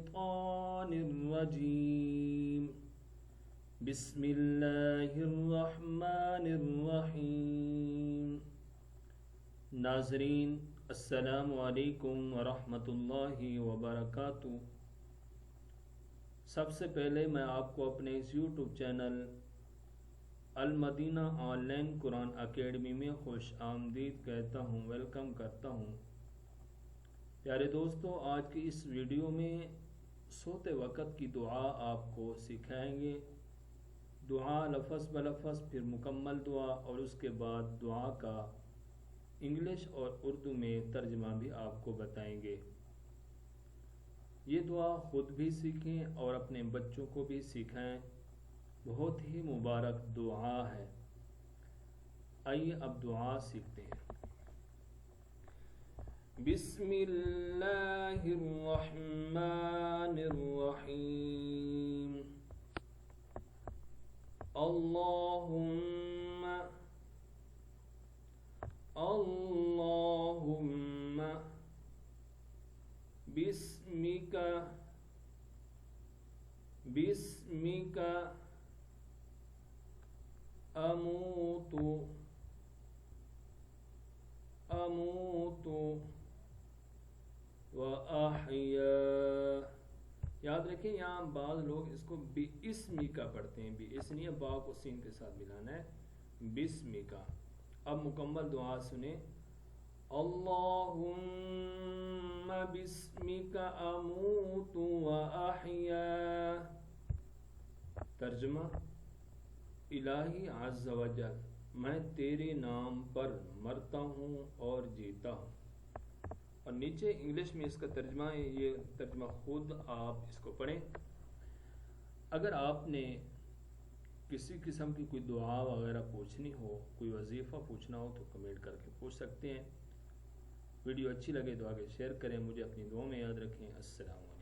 الشيطان الرجيم بسم الله الرحمن الرحیم۔ ناظرین السلام علیکم ورحمۃ اللہ وبرکاتہ۔ سب سے پہلے میں آپ کو اپنے اس یوٹیوب چینل المدینہ آن لائن قرآن اکیڈمی میں خوش آمدید کہتا ہوں، ویلکم کرتا ہوں۔ پیارے دوستو، آج کی اس ویڈیو میں سوتے وقت کی دعا آپ کو سکھائیں گے۔ دعا لفظ بلفظ، پھر مکمل دعا، اور اس کے بعد دعا کا انگلش اور اردو میں ترجمہ بھی آپ کو بتائیں گے۔ یہ دعا خود بھی سیکھیں اور اپنے بچوں کو بھی سکھائیں، بہت ہی مبارک دعا ہے۔ آئیے اب دعا سیکھتے ہیں۔ بسم اللہ الرحمن الرحیم۔ اللہم بسمک اموت و احیا۔ یاد رکھیں، یہاں بعض لوگ اس کو بِاسْمِکَ پڑھتے ہیں، بِاسْنی با کو سین کے ساتھ ملانا ہے، بِاسْمِکَ۔ اب مکمل دعا سنیں۔ اللہم بِاسْمِکَ اموت و احیا۔ ترجمہ: الہی عز و جل، میں تیرے نام پر مرتا ہوں اور جیتا ہوں۔ اور نیچے انگلش میں اس کا ترجمہ ہے، یہ ترجمہ خود آپ اس کو پڑھیں۔ اگر آپ نے کسی قسم کی کوئی دعا وغیرہ پوچھنی ہو، کوئی وظیفہ پوچھنا ہو، تو کمنٹ کر کے پوچھ سکتے ہیں۔ ویڈیو اچھی لگے تو آگے شیئر کریں، مجھے اپنی دعاؤں میں یاد رکھیں۔ السلام علیکم۔